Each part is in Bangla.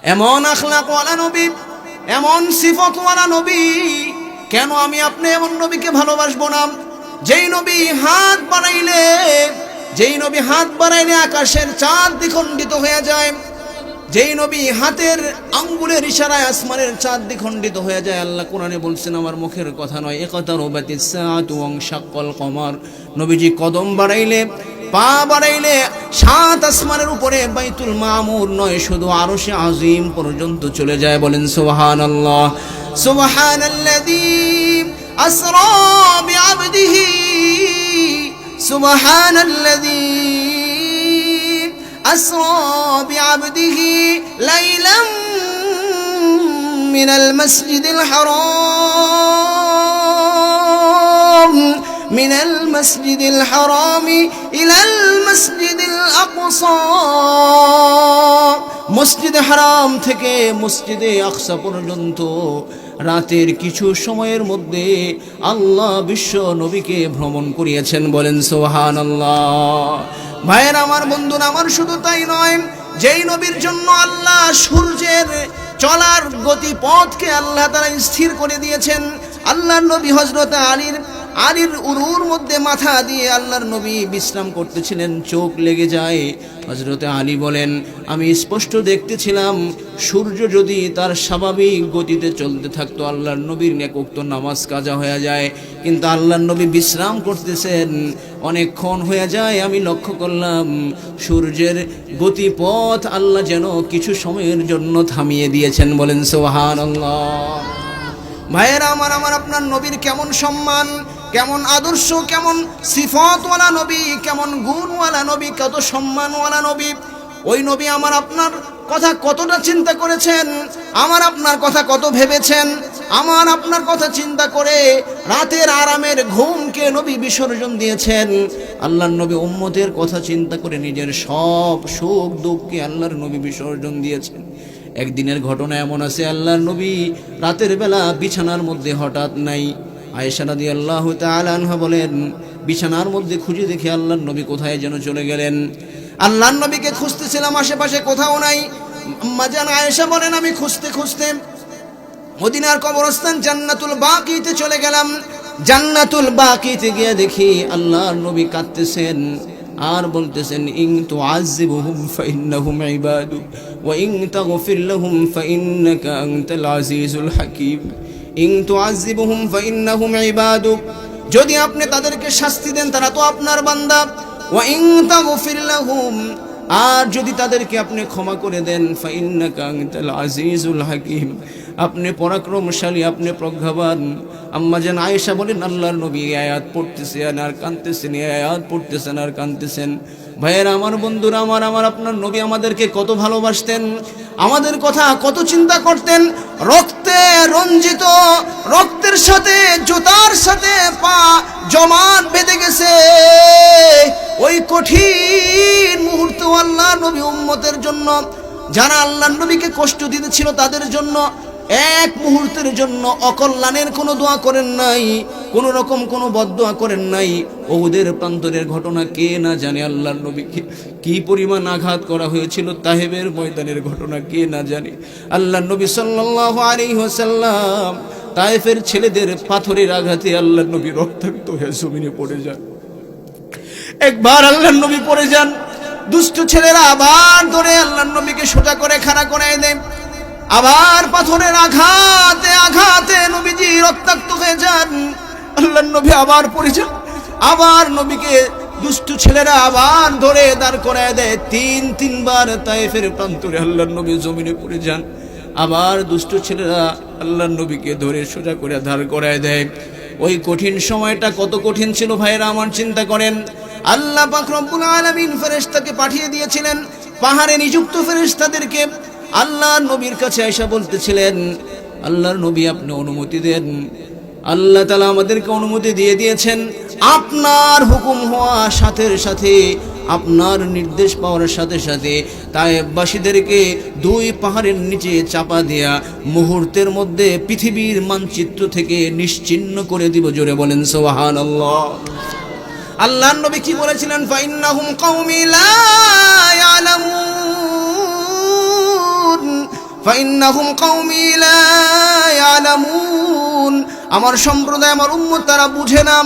এমন আখলাকওয়ালা নবী, এমন সিফতওয়ালা নবী, কেন আমি আপনি এমন নবীকে ভালোবাসবো না? যেই নবী হাত বাড়াইলে আকাশের চাঁদ দ্বিখণ্ডিত হয়ে যায়, যেই নবী হাতের আঙ্গুলের ইশারায় আসমানের চাঁদ দ্বিখণ্ডিত হয়ে যায়। আল্লাহ কোরআনে বলছেন, আমার মুখের কথা নয়, ইকতারাবাতিস সাআতু ওয়ানশাক্কাল কমার। নবীজি কদম বাড়াইলে, পা বাড়াইলে সাত আসমানের উপরে বাইতুল মামুর নয়, শুধু আরশে আজিম পর্যন্ত চলে যায়। বলেন সুবহানাল্লাহ। সুবহানাল্লাযী আসরা বিআবদিহি, সুবহানাল্লাযী আসরা বিআবদিহি লাইলাম মিনাল মাসজিদিল হারাম من المسجد الحرام إلى المسجد الأقصى। মসজিদ হারাম থেকে মসজিদে আকসা পর্যন্ত রাতের কিছু সময়ের মধ্যে আল্লাহ বিশ্ব নবীকে ভ্রমণ করিয়েছেন। বলেন সুবহানাল্লাহ। ভাইয়ের আমার, বন্ধুরা আমার, শুধু তাই নয়, যেই নবীর জন্য আল্লাহ সূর্যের চলার গতিপথকে আল্লাহ তাআলা স্থির করে দিয়েছেন। আল্লাহর নবী হযরত আলীর উরুর মধ্যে মাথা দিয়ে আল্লাহর নবী বিশ্রাম করতেছিলেন, চোখ লেগে যায়। হযরত আলী বলেন, আমি স্পষ্ট দেখতেছিলাম সূর্য যদি তার স্বাভাবিক গতিতে চলতে থাকতো আল্লাহর নবীর নেকোক্ত নামাজ কাজা হয়ে যায়, কিন্তু আল্লাহর নবী বিশ্রাম করতেছেন, অনেকক্ষণ হয়ে যায়। আমি লক্ষ্য করলাম সূর্যের গতিপথ আল্লাহ যেন কিছু সময়ের জন্য থামিয়ে দিয়েছেন। বলেন সুবহানাল্লাহ। ভাইয়েরা আমার, আপনার নবীর কেমন সম্মান, কেমন আদর্শ, কেমন সিফতওয়ালা নবী, কেমন গুণওয়ালা নবী, কত সম্মানওয়ালা নবী। ওই নবী আমার আপনার কথা কতটা চিন্তা করেছেন, আমার আপনার কথা কত ভেবেছেন। আমার আপনার কথা চিন্তা করে রাতের আরামের ঘুমকে নবী বিসর্জন দিয়েছেন। আল্লাহর নবী উম্মতের কথা চিন্তা করে নিজের সব সুখ দুঃখকে আল্লাহর নবী বিসর্জন দিয়েছেন। একদিনের ঘটনা এমন আছে, আল্লাহর নবী রাতের বেলা বিছানার মধ্যে হঠাৎ নাই। আয়েশা রাদিয়াল্লাহু তাআলা আনহা বলেন, বিছানার মধ্যে খুঁজে দেখি আল্লাহর নবী কোথায় যেন চলে গেলেন। আল্লাহর নবীকে খুঁজতেছিলাম, আশেপাশে কোথাও নাই। আম্মা জান আয়েশা বলেন, আমি খুঁজতে খুঁজতে মদিনার কবরস্থান জান্নাতুল বাকিতে চলে গেলাম। জান্নাতুল বাকিতে গিয়ে দেখি আল্লাহর নবী কাঁদতেছেন আর বলতেছেন, ইন তুআযিবুহুম ফাইন্নাহুম ইবাদুক ওয়া ইন তাগফির লাহুম ফাইন্নাকা আনতাল আজিজুল হাকীম। ইন তুআযিবুহুম ফাইন্নাহুম ইবাদুক, যদি আপনি তাদেরকে শাস্তি দেন তারা তো আপনার বান্দা। ওয়া ইন তাগফির লাহুম, আর যদি তাদেরকে আপনি ক্ষমা করে দেন, ফাইন্নাকা আনতাল আজিজুল হাকীম, আপনি পরাক্রমশালী, আপনি প্রজ্ঞাবান। আম্মা জান আয়েশা বলেন, আল্লাহর নবী আয়াত পড়তেছেন আর কাঁদতেছেন, আয়াত পড়তেছেন আর কাঁদতেছেন। ভাইয়েরা আমার, বন্ধুরা আমার, আপনার নবী আমাদেরকে কত ভালোবাসতেন, আমাদের কথা কত চিন্তা করতেন। রক্তে রঞ্জিত, রক্তের সাথে জুতার সাথে পা জমাট বেঁধে গেছে। ওই কঠিন মুহূর্তে আল্লাহর নবী উম্মতের জন্য, যারা আল্লাহর নবীকে কষ্ট দিতেছিল তাদের জন্য এক মুহূর্তের জন্য অকল্যাণের কোনো দোয়া করেন নাই, কোন রকম কোনো বদদোয়া করেন নাই। ওহুদের প্রান্তরের ঘটনা কে না জানে, আল্লাহর নবীকে কি পরিমাণ আঘাত করা হয়েছিল, তাহেবের ময়দানের ঘটনা কে না জানে। আল্লাহর নবী সাল্লাল্লাহু আলাইহি ওয়াসাল্লাম তায়েফের ছেলেদের পাথরের আঘাতে আল্লাহর নবী রক্তাক্ত হয়ে জমিনে পড়ে যান। একবার আল্লাহর নবী পড়ে যান, দুষ্ট ছেলেরা আবার ধরে আল্লাহর নবীকে সোজা করে খাড়া করায় দেয়। আবার পাথরের আঘাতে আঘাতে নবীজি রক্তাক্ত হয়ে যান। আল্লাহর নবী আবার পড়ে যান, আবার নবীকে দুষ্ট ছেলেরা আবার ধরে দাঁড় করায় দেয়। তিনবার তায়েফের প্রান্তরে আল্লাহর নবী জমিনে পড়ে যান। আবার দুষ্ট ছেলেরা আল্লাহর নবীকে ধরে সোজা করে দাঁড় করায় দেয়। ওই কঠিন সময়টা কত কঠিন ছিল ভাইরা আমার, চিন্তা করেন। আল্লাহ পাক রব্বুল আলামিন ফেরেশতাকে পাঠিয়ে দিয়েছিলেন, পাহাড়ে নিযুক্ত ফেরেশতাদেরকে। আল্লাহর নবীর কাছে আয়েশা বলতেছিলেন, আল্লাহর নবী আপনি অনুমতি দেন। আল্লাহ তাআলা আমাদেরকে অনুমতি দিয়ে দিয়েছেন। আপনার হুকুম হওয়ার সাথে সাথে, আপনার নির্দেশ পাওয়ার সাথে সাথে তায়েফবাসীদেরকে দুই পাহাড়ের নিচে চাপা দেয়া মুহূর্তের মধ্যে পৃথিবীর মানচিত্র থেকে নিশ্চিহ্ন করে দিব। জোরে বলেন সুবহানাল্লাহ। আল্লাহর নবী কি বলেছিলেন? ফাইন্নাহুম কওমি লা ইয়ালামুন ফাইন্নাহুম কওমি লা ইয়ালামুন, আমার সম্প্রদায় আমার উম্মত তারা বুঝে না,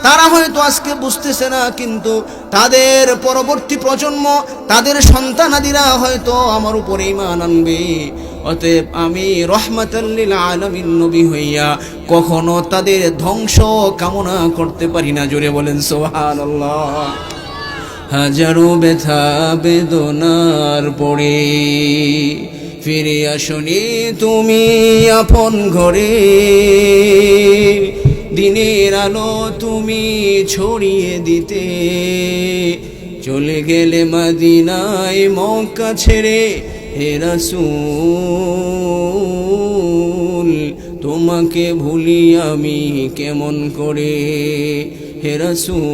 তারা হয়তো আজকে বুঝতেছে না, কিন্তু তাদের পরবর্তী প্রজন্ম, তাদের সন্তানাদিরা হয়তো আমার উপরে ঈমান আনবে। অতএব আমি রহমাতাল লিল আলামিন নবী হইয়া কখনো তাদের ধ্বংস কামনা করতে পারি না। জোরে বলেন সুবহানাল্লাহ। হাজারো ব্যথা বেদনার পরে ফিরে আসনি তুমি আপন ঘরে, দিনের আলো তুমি ছড়িয়ে দিতে, চলে গেলে মদিনায় মক্কা ছেড়ে। হে রাসূল তোমাকে ভুলি আমি কেমন করে, হে রাসূল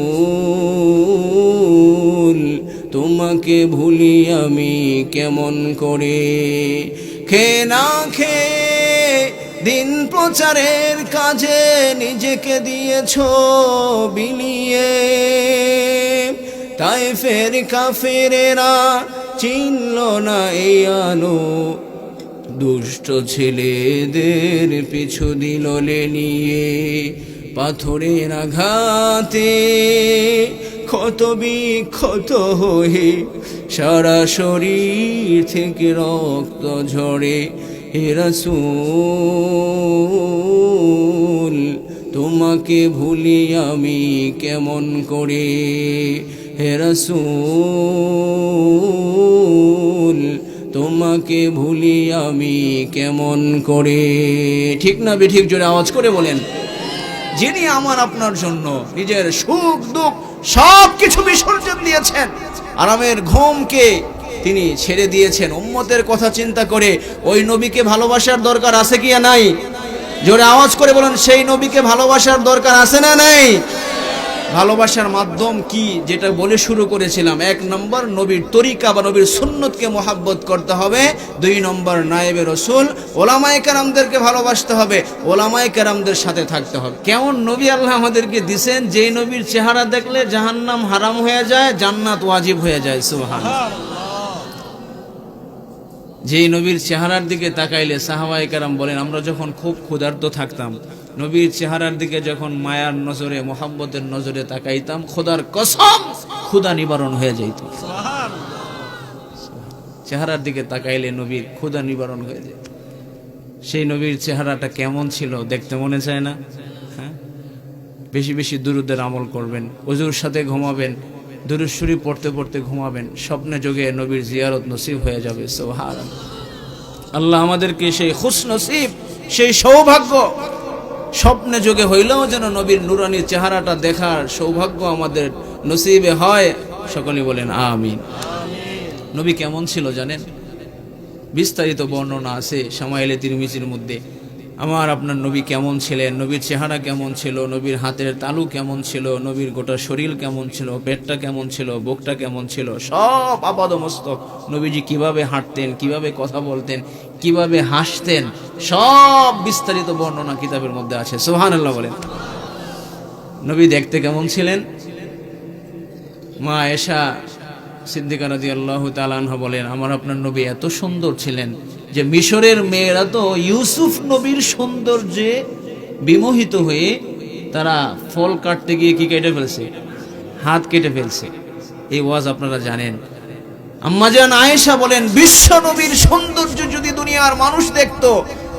তোমাকে ভুলি আমি কেমন করে। খেয়ে না খেয়ে দিন প্রচারের কাজে নিজেকে দিয়েছ বিলিয়ে, তায়েফের কাফেরেরা চিনল না এই আলো, দুষ্ট ছেলেদের পিছু দিল নিয়ে। পাথরের আঘাতে ক্ষত বিক্ষত হয়ে সারা শরীর থেকে রক্ত ঝরে। হে রাসূল তোমাকে ভুলি আমি কেমন করে, হে রাসূল তোমাকে ভুলি আমি কেমন করে। ঠিক না বেঠিক? জোরে আওয়াজ করে বলেন। যিনি আমার আপনার জন্য নিজের সুখ দুঃখ সব কিছু বিসর্জন দিয়েছেন, আরামের ঘুমকে তিনি ছেড়ে দিয়েছেন উম্মতের কথা চিন্তা করে, ওই নবীকে ভালোবাসার দরকার আছে কি নাই? জোরে আওয়াজ করে বলেন, সেই নবীকে ভালোবাসার দরকার আছে না নাই? ভালোবাসার মাধ্যম কি, যেটা বলে শুরু করেছিলাম, 1 নম্বর নবীর তরিকা বা নবীর সুন্নতকে মহাব্বত করতে হবে। 2 নম্বর নায়েবে রসুল ওলামায়ে কেরামদেরকে ভালোবাসতে হবে, ওলামায়ে কেরামদের সাথে থাকতে হবে। কেমন নবী আল্লাহ আমাদেরকে দিবেন, যেই নবীর চেহারা দেখলে জাহান্নাম হারাম হয়ে যায়, জান্নাত ওয়াজিব হয়ে যায়। সুবহানাল্লাহ। যেই নবীর চেহারার দিকে তাকাইলে সাহাবায়ে কেরাম বলেন, আমরা যখন খুব ক্ষুধার্ত থাকতাম, নবীর চেহারার দিকে যখন মায়ার নজরে মোহাব্বতের নজরে তাকাইতাম, খোদার কসম ক্ষুধা নিবারণ হয়ে যাইত। চেহারার দিকে তাকাইলে নবীর ক্ষুধা নিবারণ হয়ে যেত। সেই নবীর চেহারাটা কেমন ছিল দেখতে মনে চায় না? হ্যাঁ, বেশি বেশি দুরুদের আমল করবেন, ওযুর সাথে ঘুমাবেন, দুরূদ শরীফ পড়তে পড়তে ঘুমাবেন, স্বপ্নে যোগে নবীর জিয়ারত নসিব হয়ে যাবে। সুবহানাল্লাহ। আল্লাহ আমাদেরকে সেই খুশ নসিব, সেই সৌভাগ্য স্বপ্নে যোগে হইলেও যেন নবীর নুরানি চেহারাটা দেখার সৌভাগ্য আমাদের নসিবে হয়। সকলে বলেন আমিন। নবী কেমন ছিল জানেন? বিস্তারিত বর্ণনা আছে শামাইলে তিরমিজির মধ্যে। আমার আপনার নবী কেমন ছিলেন, নবীর চেহারা কেমন ছিল, নবীর হাতের তালু কেমন ছিল, নবীর গোটা শরীর কেমন ছিল, পেটটা কেমন ছিল, বুকটা কেমন ছিল, সব আপাদমস্তক নবীজি কিভাবে হাঁটতেন, কিভাবে কথা বলতেন, কিভাবে হাসতেন, সব বিস্তারিত বর্ণনা কিতাবের মধ্যে আছে। সুবহানাল্লাহ বলেন। নবী দেখতে কেমন ছিলেন? মা আয়েশা সিদ্দিকা রাদিয়াল্লাহু তাআলা আনহা বলেন, আমার আপনার নবী এত সুন্দর ছিলেন যে মিশরের মেয়েরা তো ইউসুফ নবীর সৌন্দর্যে বিমোহিত হয়ে তারা ফল কাটতে গিয়ে কি কেটে ফেলছে? হাত কেটে ফেলছে। এই ওয়াজ আপনারা জানেন। আম্মাজান আয়েশা বলেন, বিশ্ব নবীর সৌন্দর্য যদি দুনিয়ার মানুষ দেখতো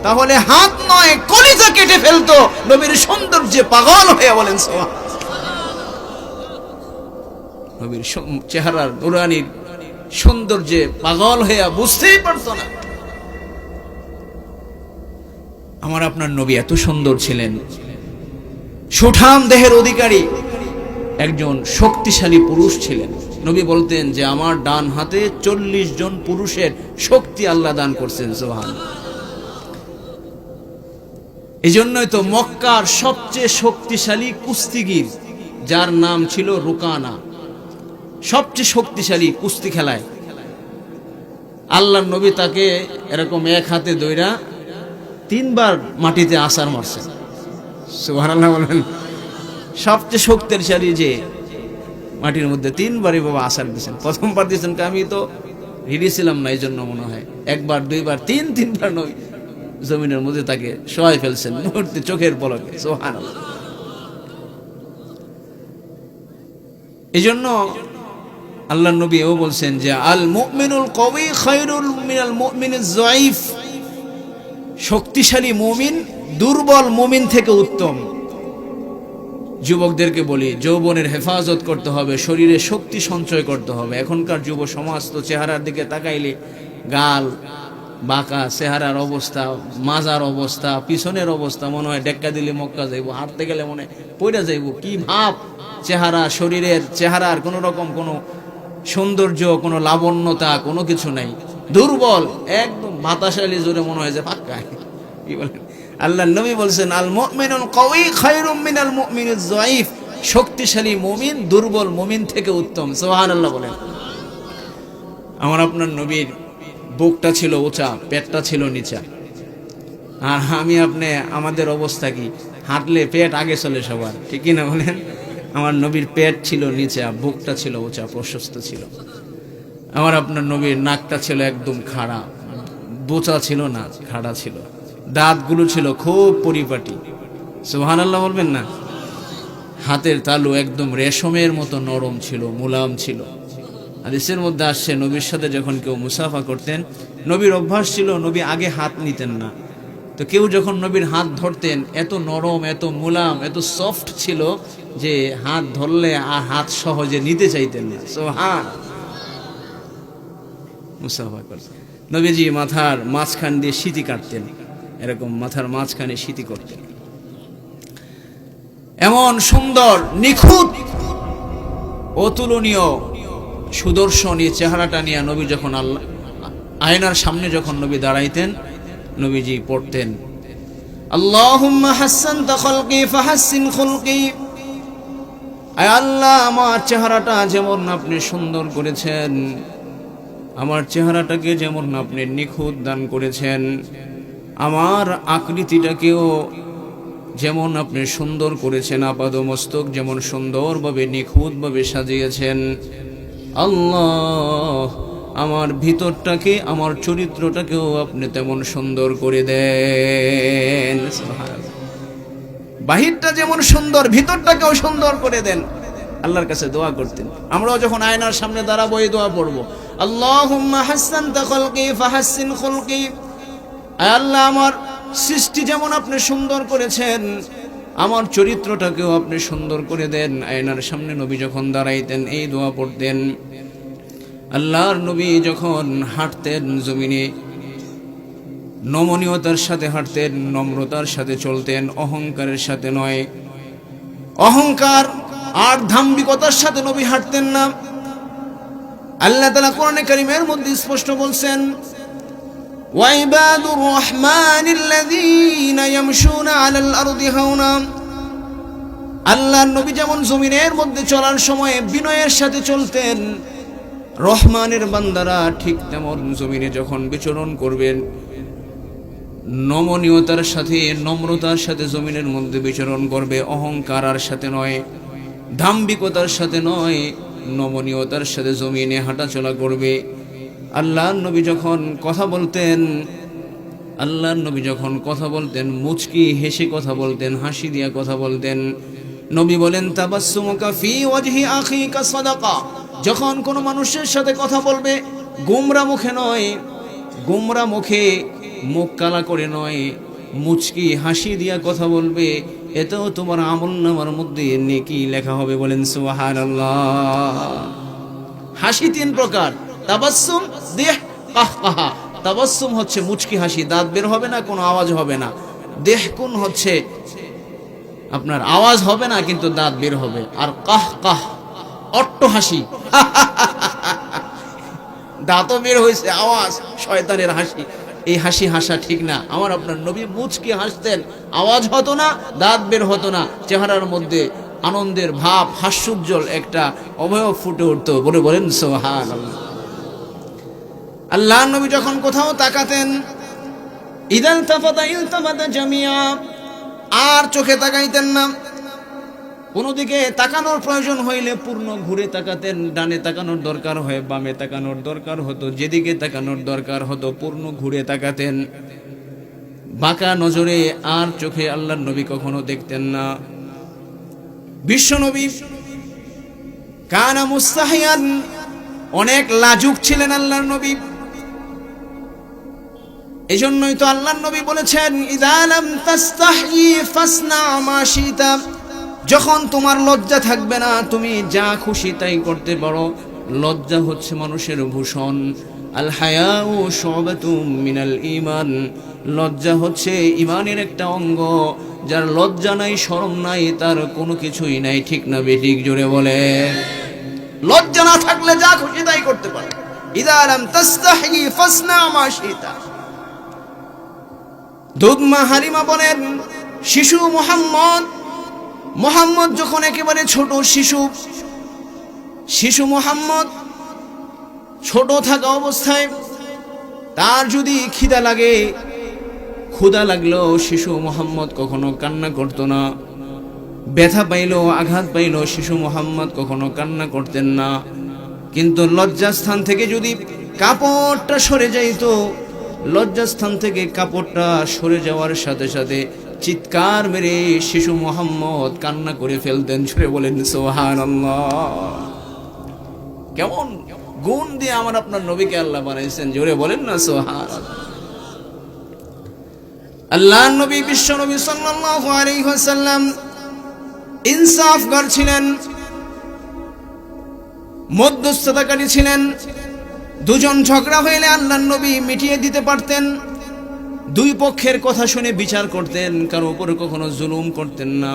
তাহলে হাত নয় কলিজা কেটে ফেলতো। নবীর সৌন্দর্যে পাগল হয়ে বলেন সুবহানাল্লাহ। নবীর চেহারার নুরানির সৌন্দর্যে পাগল হয়ে বুঝতেই পারতো না। আমার আপনার নবী এত সুন্দর ছিলেন, সুঠাম দেহের অধিকারী একজন শক্তিশালী পুরুষ ছিলেন। নবী বলতেন যে আমার ডান হাতে 40 জন পুরুষের শক্তি আল্লাহ দান করছেন। সুবহানাল্লাহ। এই জন্যই তো মক্কার সবচেয়ে শক্তিশালী কুস্তিগির, যার নাম ছিল রুকানা, সবচেয়ে শক্তিশালী কুস্তি খেলায়, আল্লাহর নবী তাকে এরকম এক হাতে ধইরা 3 বার মাটিতে আছাড় মারছেন। সুবহানাল্লাহ বলেন। সবচেয়ে শক্তিশালী যে মাটির মধ্যে 3 বারই বাবা আছাড় দিয়েছেন। প্রথমবার দিয়েছেন আমি তো রেডি ছিলাম না, এই জন্য মনে হয় একবার দুইবার তিনবার নবী জমিনের মধ্যে তাকে শোয়াই ফেলছেন মুহূর্তে, চোখের পলকে। সুবহানাল্লাহ। এই জন্য আল্লাহর নবী ও বলছেন যে আল মুমিনুল কওয়ি খায়রুল মিনাল মুমিনিজ যায়িফ, শক্তিশালী মুমিন দুর্বল মুমিন থেকে উত্তম। যুবকদেরকে বলি, যৌবনের হেফাজত করতে হবে, শরীরে শক্তি সঞ্চয় করতে হবে। এখনকার যুব সমাজ তো চেহারার দিকে তাকাইলে গাল বাঁকা, চেহারার অবস্থা, মাজার অবস্থা, পিছনের অবস্থা, মনে হয় ডেক্কা দিলে মক্কা যাইব, হাঁটতে গেলে মনে হয় পইড়া যাইব। কি ভাব চেহারা, শরীরের চেহারার কোনো রকম কোনো সৌন্দর্য, কোনো লাবণ্যতা, কোনো কিছু নাই, দুর্বল একদম। বাতাসালি জোরে মনে হয় যে পাক্কা। কি বলেন? আল্লাহর নবী বলছেন আল মুমিনুল কওয়ি খায়রুম মিনাল মুমিনিজ যায়িফ, শক্তিশালী মুমিন দুর্বল মুমিন থেকে উত্তম। সুবহানাল্লাহ বলেন। আমার আপনার নবীর বুকটা ছিল উঁচা, পেটটা ছিল নিচা। আর আমি আপনি আমাদের অবস্থা কি? হাঁটলে পেট আগে চলে সবার, ঠিক কি না বলেন? আমার নবীর পেট ছিল নিচা, বুকটা ছিল উঁচা, প্রশস্ত ছিল। আমার আপনার নবীর নাকটা ছিল একদম খাড়া, বোচা ছিল না, খাড়া ছিল। দাঁতগুলো ছিল খুব পরিপাটি। সুবহানাল্লাহ বলবেন না? হাতের তালু একদম রেশমের মতো নরম ছিল, মুলায়ম ছিল। হাদিসের মধ্যে আসছে নবীর সাথে যখন কেউ মুসাফা করতেন, নবীর অভ্যাস ছিল নবী আগে হাত নিতেন না। তো কেউ যখন নবীর হাত ধরতেন, এত নরম, এত মুলায়ম, এত সফট ছিল যে হাত ধরলে আর হাত সহজে নিতে চাইতেন না। সুবহান। মুসাফা করতেন নবীজি মাথার মাঝখান দিয়ে সিঁতি কাটতেন, এরকম মাথার মাঝখানে সিঁতি করতেন। এমন সুন্দর, নিখুঁত, অতুলনীয়, সুদর্শন এই চেহারাটা নিয়ে নবী যখন আল্লাহ আয়নার সামনে যখন নবী দাঁড়াইতেন, নবীজি পড়তেন আল্লাহুম্মা হাসসানতা খালকি ফাহাসসিন খুলকি। আয় আল্লাহ, আমার চেহারাটা যেমন আপনি সুন্দর করেছেন, আমার চেহারাটাকে যেমন আপনি নিখুঁত দান করেছেন, আমার আকৃতিটাকেও যেমন আপনি সুন্দর করেছেন, আপাদমস্তক যেমন সুন্দরভাবে নিখুঁতভাবে সাজিয়েছেন, আল্লাহ আমার ভিতরটাকে, আমার চরিত্রটাকেও আপনি তেমন সুন্দর করে দেন। বাহিরটা যেমন সুন্দর, ভিতরটাকেও সুন্দর করে দেন। আল্লাহর কাছে দোয়া করতেন। আমরাও যখন আয়নার সামনে দাঁড়াবো এই দোয়া পড়বো, আল্লাহুম্মা হাসসানতা খালকি ফাহাসসিন খুলকি। আল্লাহ, আমার সৃষ্টি যেমন আপনি সুন্দর করেছেন, আমার চরিত্রটাকেও আপনি সুন্দর করে দেন। আয়নার সামনে নবী যখন দাঁড়াইতেন এই দোয়া পড়তেন। আল্লাহর নবী যখন হাঁটতেন জমিনে, নমনীয়তার সাথে হাঁটতেন, নম্রতার সাথে চলতেন, অহংকারের সাথে নয়। অহংকার আর ধাম্বিকতার সাথে নবী হাঁটতেন না। আল্লাহ তাআলা কোরআনে কারীমের মধ্যে স্পষ্ট বলছেন, ওয়াইবাদুর রহমানিল্লাযীনা ইয়ামশুনা আলাল আরদি হাওনা। আল্লাহর নবী যেমন জমিনের মধ্যে চলার সময় বিনয়ের সাথে চলতেন, রহমানের বান্দারা ঠিক তেমন জমিনে যখন বিচরণ করবেন, নমনীয়তার সাথে, নম্রতার সাথে জমিনের মধ্যে বিচরণ করবে। অহংকারের সাথে নয়, ধাম্বিকতার সাথে নয়, নমনীয়তার সাথে জমিনে হাঁটাচলা করবে। আল্লাহর নবী যখন কথা বলতেন, আল্লাহর নবী যখন কথা বলতেন, মুচকি হেসে কথা বলতেন, হাসি দিয়া কথা বলতেন। নবী বলেন, তাবাসসুমুকা ফি ওয়াজহি আখিকা সাদাকা। যখন কোনো মানুষের সাথে কথা বলবে, গোমরা মুখে নয়, গোমরা মুখে মুখ কালা করে নয়, মুচকি হাসি দিয়া কথা বলবে, এতেও তোমার আমলনামার মধ্যে নেকি লেখা হবে। বলেন সুবহানাল্লাহ। হাসি তিন প্রকার, তাবাসসুম, দেহ, কাহকাহা। তাবাসসুম হচ্ছে মুচকি হাসি, দাঁত বের হবে না, কোনো আওয়াজ হবে না। দেহকুন হচ্ছে আপনার আওয়াজ হবে না কিন্তু দাঁত বের হবে। আর কাহকাহ অট্ট হাসি, দাঁতও বের হয়েছে, আওয়াজ, শয়তানের হাসি। এই হাসি হাসা ঠিক না। আমার আপনার নবী মুচকি হাসতেন, আওয়াজ হতো না, দাঁত বের হতো না, চেহারার মধ্যে আনন্দের ভাব, হাস্যোজ্জ্বল একটা অবয়ব ফুটে উঠতো। বলেন সুবহানাল্লাহ। আল্লাহর নবী যখন কোথাও তাকাতেন, ইদাল তাফাতা ইলতাফাতা জামিয়া, আর চোখে তাকাইতেন না। কোনো দিকে তাকানোর প্রয়োজন হইলে পূর্ণ ঘুরে তাকাতেন, ডানে তাকানোর দরকার হয় বামে তাকানোর দরকার হতো, যেদিকে তাকানোর দরকার হতো পূর্ণ ঘুরে তাকাতেন। বাঁকা নজরে আর চোখে আল্লাহর নবী কখনো দেখতেন না। বিশ্ব নবী কানা মুস্তাহিয়ান, অনেক লাজুক ছিলেন আল্লাহর নবী। এজন্যই তো আল্লাহর নবী বলেছেন, ইযা লাম তাস্তাহি ফাসনা মা শিতা, যখন তোমার লজ্জা থাকবে না তুমি যা খুশি তাই করতে পারো। লজ্জা হচ্ছে মানুষের ভূষণ। আল হায়াউ শুবাতুম মিনাল ঈমান, লজ্জা হচ্ছে ঈমানের একটা অঙ্গ। যার লজ্জা নাই শরম নাই তার কোনো কিছুই নাই, ঠিক না বেঠিক? জোরে বলে। লজ্জা না থাকলে যা খুশি তাই করতে পারো। ইযা লাম তাস্তাহি ফাসনা মা শিতা। দুধমা হালিমা বলেন, শিশু মুহাম্মদ যখন একেবারে ছোট শিশু মুহাম্মদ ছোট থাকা অবস্থায় তার যদি ক্ষুধা লাগলো শিশু মুহাম্মদ কখনো কান্না করতো না। ব্যথা পাইলো, আঘাত পাইলো, শিশু মুহাম্মদ কখনো কান্না করতেন না। কিন্তু লজ্জাস্থান থেকে যদি কাপড়টা সরে যাইতো, লজ্জাস্থান থেকে কাপড়টা সরে যাওয়ার সাথে সাথে চিৎকার মেরে শিশু মুহাম্মদ কান্না করে ফেলতেন। ছুড়ে বলেন সুবহানাল্লাহ। কেমন গুণ দিয়ে আমার আপনার নবীকে আল্লাহ বানাইছেন, জোরে বলেন না সুবহানাল্লাহ। আল্লাহর নবী বিশ্ব নবী সাল্লাল্লাহু আলাইহি ওয়াসাল্লাম ইনসাফগার ছিলেন, মধ্যস্থতাকারী ছিলেন। দুজন ঝগড়া হইলে আল্লাহর নবী মিটিয়ে দিতে পারতেন। দুই পক্ষের কথা শুনে বিচার করতেন, কারো উপরে কখনো জুলুম করতেন না।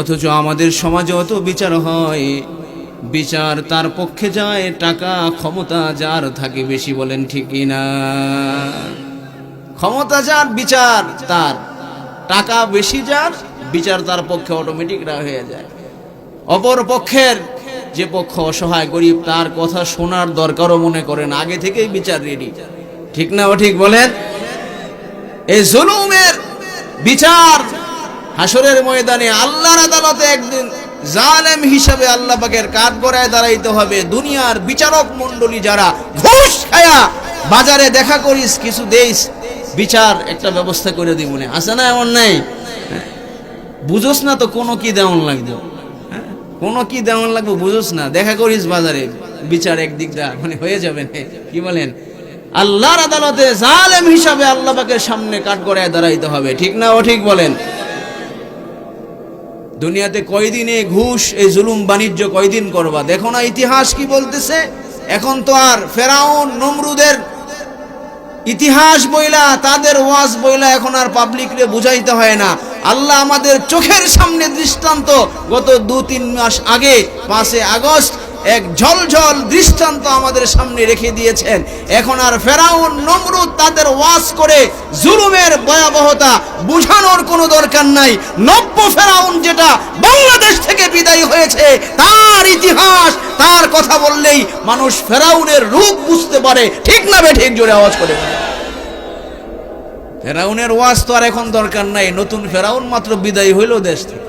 অথচ আমাদের সমাজে অত বিচার হয়, বিচার তার পক্ষে যায় টাকা ক্ষমতা যার থাকে বেশি, বলেন ঠিক না? ক্ষমতা যার বিচার তার, টাকা বেশি যার বিচার তার পক্ষে অটোমেটিক হয়ে যায়। অপর পক্ষের যে পক্ষ অসহায় গরিব তার কথা শোনার দরকারও মনে করেন, আগে থেকেই বিচার রেডি, ঠিক না? ও ঠিক বলেন। এই জুলুমের বিচার হাসরের ময়দানে আল্লাহর আদালতে একদিন জালেম হিসাবে আল্লাহ পাকের কাঠগড়ায় দাঁড়াইতে হবে। দুনিয়ার বিচারক মণ্ডলী যারা ঘুষ খায়া বাজারে দেখা করিস কিছু দেইস, বিচার একটা ব্যবস্থা করে দিব না, আছে না? এমন নাই? বুঝোস না তো কোনো কি দেওয়ান লাগবে, কোনো কি দেওয়ান লাগবে বুঝোস না, দেখা করিস বাজারে, বিচার একদিক দা মানে হয়ে যাবে না। কি বলেন? আল্লাহর আদালতে জালেম হিসাবে আল্লাহ পাকের সামনে কাঠগড়ায় দাঁড়াইতে হবে, ঠিক না? ও ঠিক বলেন। দুনিয়াতে কয়দিনে ঘুষ এই জুলুম বাণিজ্য কয়দিন করবা? দেখো না ইতিহাস কি বলতেছে। এখন তো আর ফেরাউন নমরুদের ইতিহাস বইলা তাদের ওয়াজ বইলা এখন আর পাবলিকরে বুঝাইতে হয় না। আল্লাহ আমাদের চোখের সামনে দৃষ্টান্ত গত 2-3 মাস আগে 5 আগস্ট এক ঝলঝল দৃষ্টান্ত আমাদের সামনে রেখে দিয়েছেন। এখন আর ফেরাউন নমরুদ তাদের ওয়াজ করে জুলুমের ভয়াবহতা বুঝানোর কোনো দরকার নাই। নব্য ফেরাউন যেটা বাংলাদেশ থেকে বিদায় হয়েছে তার ইতিহাস, তার কথা বললেই মানুষ ফেরাউনের রূপ বুঝতে পারে, ঠিক না বেঠিক? জোরে আওয়াজ করে। ফেরাউনের ওয়াজ তো আর এখন দরকার নাই, নতুন ফেরাউন মাত্র বিদায় হইল দেশ থেকে।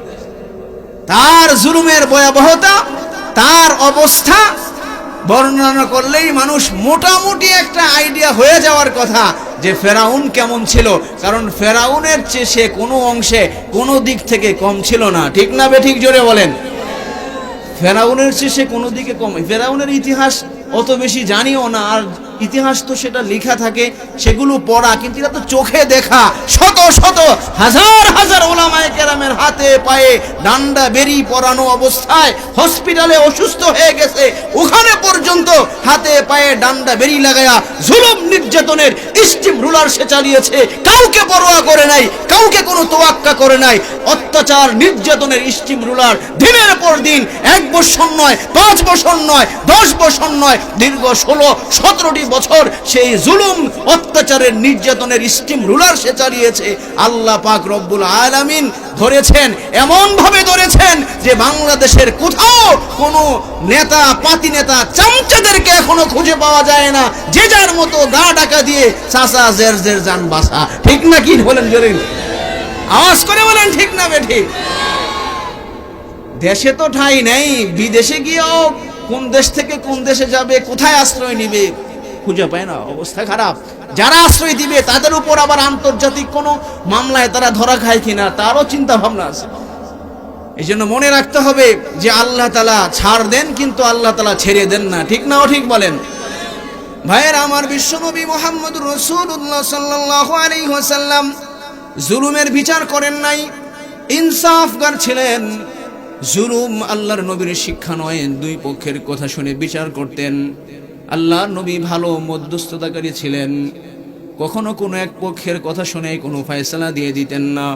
তার জুলুমের ভয়াবহতা, তার অবস্থা বর্ণনা করলেই মানুষ মোটামুটি একটা আইডিয়া হয়ে যাওয়ার কথা যে ফেরাউন কেমন ছিল। কারণ ফেরাউনের চেয়ে সে কোনো অংশে কোনো দিক থেকে কম ছিল না, ঠিক না বেঠিক? জোরে বলেন। ফেরাউনের চেয়ে সে কোনো দিকে কম। ফেরাউনের ইতিহাস অত বেশি জানিও না, আর ইতিহাস তো সেটা লেখা থাকে, সেগুলো পড়া, কিন্তু এটা তো চোখে দেখা। শত শত হাজার হাজার ওলামায়ে কেরামের হাতে পায়ে ডান্ডা বেরি পরানো অবস্থায় হসপিটালে অসুস্থ হয়ে গেছে, ওখানে পর্যন্ত হাতে পায়ে ডান্ডা বেরি লাগায়া জুলুম নির্যাতনের স্টিম রুলার সে চালিয়েছে। কাউকে পরোয়া করে নাই, কাউকে কোনো তোয়াক্কা করে নাই। অত্যাচার নির্যাতনের স্টিম রুলার দিনের পর দিন, 1 বছর নয়, 5 বছর নয়, 10 বছর নয়, দীর্ঘ 16-17টি বছর সেই জুলুম অত্যাচারের নির্যাতনের স্টিম রুলার সে চালিয়েছে। আল্লাহ পাক রব্বুল আলামিন ধরেছেন, এমন ভাবে ধরেছেন যে বাংলাদেশের কোথাও কোনো নেতা, পাতি নেতা, চামচাদেরকে এখনো খুঁজে পাওয়া যায় না। যে যার মতো গা ঢাকা দিয়ে চাচা জের জের জান বাসা, ঠিক না? কি বলেন? জোরে আওয়াজ করে বলেন, ঠিক না বেঠিক? দেশে তো ঠাঁই নেই, বিদেশে গিয়েও কোন দেশ থেকে কোন দেশে যাবে, কোথায় আশ্রয় নিবে খুঁজে পায় না, অবস্থা খারাপ। যারা আশ্রয় দিবে তাদের উপর আবার আন্তর্জাতিক কোনো মামলায় তারা ধরা খায় কিনা তারও চিন্তা ভাবনা আছে। এই জন্য মনে রাখতে হবে যে আল্লাহ তাআলা ছাড় দেন, কিন্তু আল্লাহ তাআলা ছেড়ে দেন না, ঠিক না ও ঠিক বলেন? ভাইয়েরা আমার, বিশ্বনবী মুহাম্মদুর রাসূলুল্লাহ সাল্লাল্লাহু আলাইহি ওয়াসাল্লাম জুলুমের বিচার করেন নাই, ইনসাফগার ছিলেন। জুলুম আল্লাহর নবীর শিক্ষা নয়, দুই পক্ষের কথা শুনে বিচার করতেন। আল্লাহর নবী ভালো মধ্যস্থতাকারী ছিলেন, কখনো কোনো এক পক্ষের কথা শুনে কোনো ফয়সালা দিয়ে দিতেন না।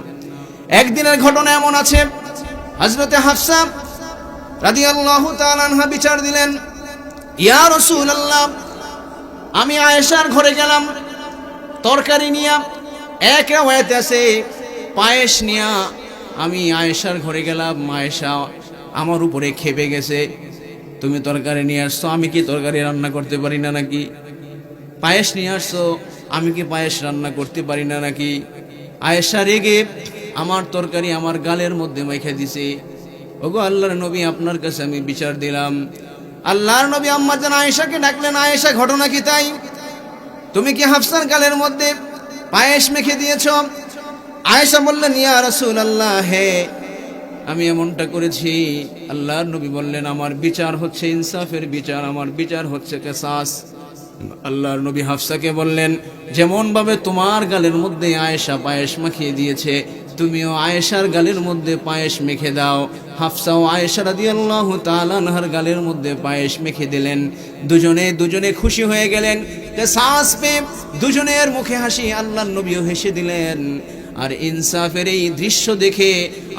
একদিনের ঘটনা এমন আছে, হযরতে হাফসা রাদিয়াল্লাহু তাআলা আনহা বিচার দিলেন, ইয়া রাসূলুল্লাহ, আমি আয়েশার ঘরে গেলাম তরকারি নিয়া, এক রাওয়ায়াতে আছে পায়েস নিয়া। আমি আয়েশার ঘরে গেলাম, আয়েশা আমার উপরে খেপে গেছে, তুমি তরকারি নিয়ে আসছো, আমি কি তরকারি রান্না করতে পারি না নাকি? পায়েস নিয়ে আসছো, আমি কি পায়েস রান্না করতে পারি না নাকি? আয়েশা রেগে আমার তরকারি আমার গালের মধ্যে মেখে দিছে। ওগো আল্লাহর নবী, আপনার কাছে আমি বিচার দিলাম। আল্লাহর নবী আম্মা জান আয়েশাকে ডাকলেন, আয়েশা ঘটনা কি তাই? তুমি কি হাফসার গালের মধ্যে পায়েস মেখে দিয়েছো? আয়েশা বললেন, ইয়া রাসূলুল্লাহ, হে আমি এমনটা করেছি। আল্লাহর নবী বললেন, আমার বিচার হচ্ছে ইনসাফের বিচার, আমার বিচার হচ্ছে কিসাস। আল্লাহর নবী হাফসাকে বললেন, যেমন ভাবে তোমার গালের মধ্যে আয়েশা পায়েস মাখিয়ে দিয়েছে, তুমিও আয়েশার গালের মধ্যে পায়েস মেখে দাও। হাফসাও আয়েশা রাদিয়াল্লাহু তাআলা আনহার গালের মধ্যে পায়েস মেখে দিলেন। দুজনে খুশি হয়ে গেলেন, কিসাস পেয়ে দুজনের মুখে হাসি। আল্লাহর নবীও হেসে দিলেন। আর ইনসাফের এই দৃশ্য দেখে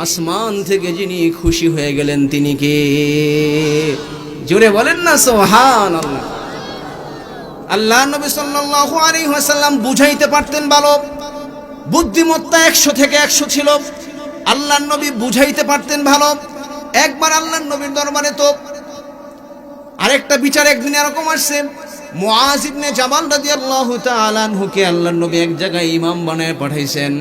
আসমান থেকে যিনি খুশি হয়ে গেলেন তিনি কে? জোরে বলেন না সুবহানাল্লাহ। আল্লাহর নবী সাল্লাল্লাহু আলাইহি ওয়াসাল্লাম বুঝাইতে পারতেন ভালো, বুদ্ধিমত্তা 100 থেকে 100 ছিল। আল্লাহর নবী বুঝাইতে পারতেন ভালো। একবার আল্লাহর নবীর দরবারে তো আরেকটা বিচার একদিন এরকম আসছে, মুআজ ইবনে জাবাল রাদিয়াল্লাহু তাআলা আনহুকে আল্লাহর নবী এক জায়গায় ইমাম বানায় পাঠাইছেন।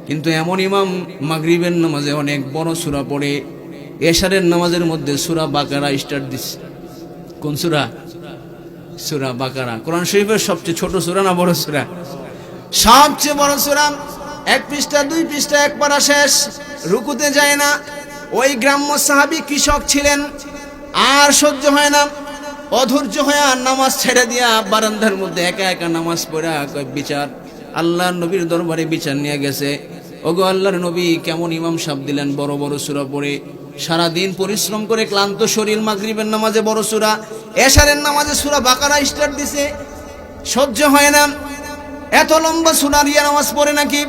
কিন্তু এমন ইমাম, মাগরিবের নামাজে অনেক বড় সূরা পড়ে, এশারের নামাজের মধ্যে সূরা বাকারা স্টার্ট দিচ্ছে। কোন সূরা? সূরা বাকারা। কোরআন শরীফের সবচেয়ে ছোট সূরা না বড় সূরা? সবচেয়ে বড় সূরা। 1 পৃষ্ঠা 2 পৃষ্ঠা এক পারা শেষ, রুকুতে যায় না। ওই গ্রাম্য সাহাবী কৃষক ছিলেন, আর সহ্য হয় না, অধৈর্য হয়ে নামাজ ছেড়ে দিয়া বারান্দার মধ্যে একা একা নামাজ পড়া বিচার আল্লাহর নবীর দরবারে বিচার নিয়ে গেছে। ওগো আল্লাহর নবী, কেমন ইমাম সাহেব দিলেন, বড় বড় সূরা পড়ে, সারাদিন পরিশ্রম করে ক্লান্ত শরীর, মাগরিবের নামাজে বড় সূরা, এশারের নামাজে সূরা বাকারা স্টার্ট দিছে। সহ্য হয় না, এত লম্বা সূরা দিয়ে নামাজ পড়ে নাকি?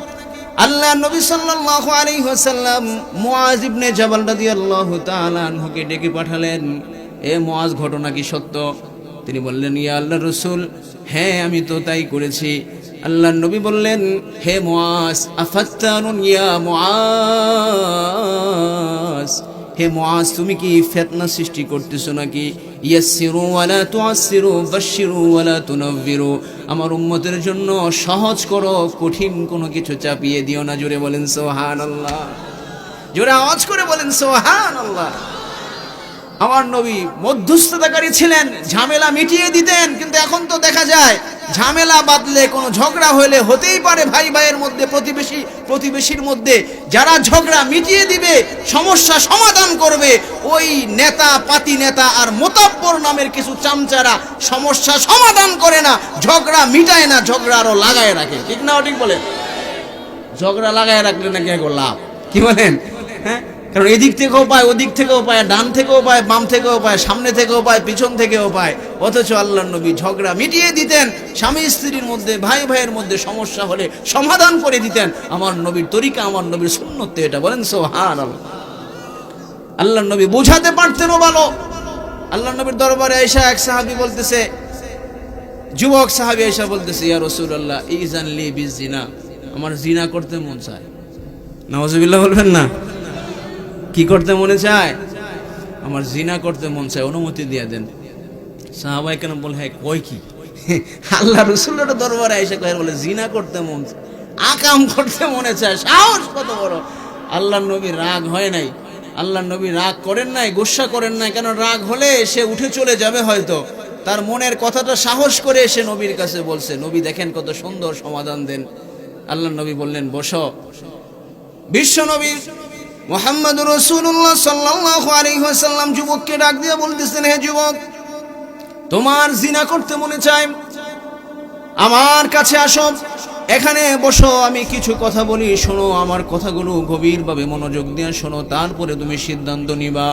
আল্লাহর নবী সাল্লাল্লাহু আলাইহি ওয়াসাল্লাম মুআজ ইবনে জাবাল রাদিয়াল্লাহু তাআলা আনহুকে ডেকে পাঠালেন, এ মুআজ, ঘটনা কি সত্য? তিনি বললেন, ইয়া আল্লাহর রাসূল, হ্যাঁ আমি তো তাই করেছি। আল্লাহর নবী বললেন, হে মুআজ, আফাত্তানুন ইয়া মুআজ, হে মুআজ, তুমি কি ফিতনা সৃষ্টি করতেছো নাকি? ইয়াসসিরু ওয়ালা তুআসসিরু, বাশশিরু ওয়ালা তুনাফিরু, আমার উম্মতের জন্য সহজ করো, কঠিন কোনো কিছু চাপিয়ে দিও না। জোরে বলেন সুবহানাল্লাহ, জোরে আওয়াজ করে বলেন সুবহানাল্লাহ। আমার নবী মধ্যস্থতাকারী ছিলেন, ঝামেলা মিটিয়ে দিতেন। কিন্তু এখন তো দেখা যায় ঝামেলা বাঁধলে, কোনো ঝগড়া হলে, হতেই পারে ভাই ভাইয়ের মধ্যে, প্রতিবেশীর মধ্যে, যারা ঝগড়া মিটিয়ে দিবে, সমস্যা সমাধান করবে, ওই নেতা, পাতি নেতা আর মোতাব্বর নামের কিছু চামচারা সমস্যা সমাধান করে না, ঝগড়া মিটায় না, ঝগড়া আরো লাগায় রাখে। ঠিক না ঠিক বলেন? ঝগড়া লাগায় রাখলে নাকি এখন লাভ, কি বলেন? হ্যাঁ, কারণ এদিক থেকেও পায়, ওদিক থেকেও পায়, ডান থেকেও পায়, বাম থেকেও পায়, সামনে থেকেও পায়, পিছন থেকেও পায়। অথচ আল্লাহর নবী ঝগড়া মিটিয়ে দিতেন, স্বামী স্ত্রীর মধ্যে, ভাই ভাইয়ের মধ্যে সমস্যা হলে সমাধান করে দিতেন। আমার নবীর তরিকা, আমার নবীর সুন্নত এটা। বলেন সুবহানাল্লাহ। আল্লাহর নবী বোঝাতে পারতেনও ভালো। আল্লাহর নবীর দরবারে আয়েশা এক সাহাবী বলতেছে, যুবক সাহাবী আয়েশা বলতেছে, ইয়া রাসূলুল্লাহ, ইজান লি বিজিনা, আমার জিনা করতে মন চায়। নাউজুবিল্লাহ বলবেন না? কি করতে মনে চায়? আমার জিনা করতে মন চায়, অনুমতি দিয়ে দেন। সাহাবায়ে কেন বলে, হ্যাঁ কই কি? আল্লাহ রাসূলের দরবারে এসে কয়, বলে জিনা করতে মন চায়, আকাম করতে মনে চায়। সাহস কত বড়! আল্লাহর নবী রাগ হয় নাই। আল্লাহ নবী রাগ করেন নাই, গুসা করেন নাই, কেন রাগ হলে সে উঠে চলে যাবে, হয়তো তার মনের কথাটা সাহস করে এসে নবীর কাছে বলছে। নবী দেখেন কত সুন্দর সমাধান দেন। আল্লাহ নবী বললেন বসো। বিশ্ব নবী মুহাম্মদুর রাসূলুল্লাহ সাল্লাল্লাহু আলাইহি ওয়াসাল্লাম যুবককে ডাক দিয়ে বলতেছেন, হে যুবক, তোমার জিনা করতে মনে চায়, আমার কাছে আসো, এখানে বসো, আমি কিছু কথা বলি, শোনো, আমার কথাগুলো গভীরভাবে মনোযোগ দিয়ে শোনো, তারপরে তুমি সিদ্ধান্ত নিবা।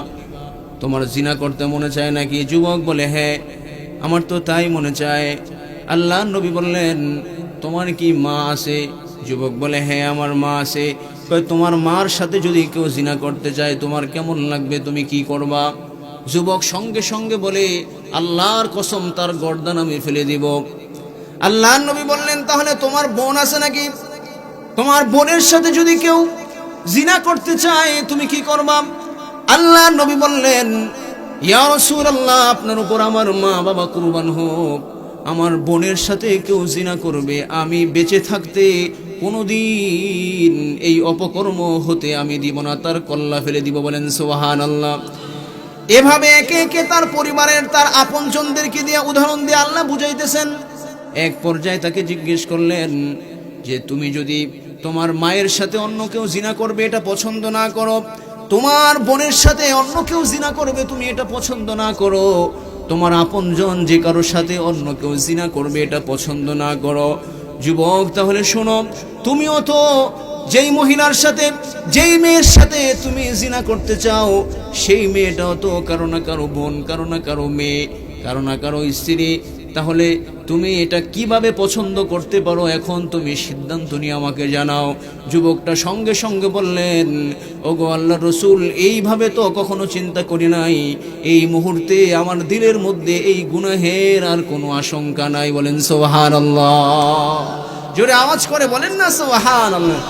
তোমার জিনা করতে মনে চায় নাকি? যুবক বলে, হ্যাঁ, আমার তো তাই মনে চায়। আল্লাহ নবী বললেন, তোমার কি মা আছে? যুবক বলে, হ্যাঁ, আমার মা আছে। কয়, তোমার মার সাথে যদি কেউ জিনা করতে চায় তোমার কেমন লাগবে, তুমি কি করবা? যুবক সঙ্গে সঙ্গে বলে, আল্লাহর কসম, তার গর্দান আমি ফেলে দিব। আল্লাহ নবী বললেন, তাহলে তোমার বোন আছে নাকি? তোমার বোনের সাথে যদি কেউ জিনা করতে চায় তুমি কি করবা? আল্লাহ নবী বললেন, ইয়া রাসূলুল্লাহ, আপনার উপর আমার মা বাবা কুরবান হোক, আমার বোনের সাথে কেউ জিনা করবে, আমি বেঁচে থাকতে কোনোদিন এই অপকর্ম হতে আমি দিব না, তার কল্লা ফেলে দিব। বলেন সুবহানাল্লাহ। এভাবে একে একে তার পরিবারের, তার আপনজনদেরকে দিয়ে উদাহরণ দিয়ে আল্লাহ বুঝাইতেছেন। এক পর্যায়ে তাকে জিজ্ঞেস করলেন যে, তুমি যদি তোমার মায়ের সাথে অন্য কেউ জিনা করবে এটা পছন্দ না করো, তোমার বোনের সাথে অন্য কেউ জিনা করবে তুমি এটা পছন্দ না করো, তোমার আপনজন যে কারোর সাথে অন্য কেউ জিনা করবে এটা পছন্দ না করো, যুবক তাহলে শোনো, তুমিও তো যেই মহিলার সাথে, যেই মেয়ের সাথে তুমি জিনা করতে চাও, সেই মেয়েটাও তো কারো না কারো বোন, কারো না কারো মেয়ে, কারো না কারো স্ত্রী। তাহলে তুমি এটা কিভাবে পছন্দ করতে পারো? এখন তুমি সিদ্ধান্ত নিয়ে আমাকে জানাও। যুবকটা সঙ্গে সঙ্গে বললেন, ওগো আল্লাহর রাসূল, এইভাবে তো কখনো চিন্তা করি নাই, এই মুহূর্তে আমার দিলের মধ্যে এই গুনাহের আর কোনো আশঙ্কা নাই। বলেন সুবহানাল্লাহ। জোরে আওয়াজ করে বলেন না সুবহানাল্লাহ।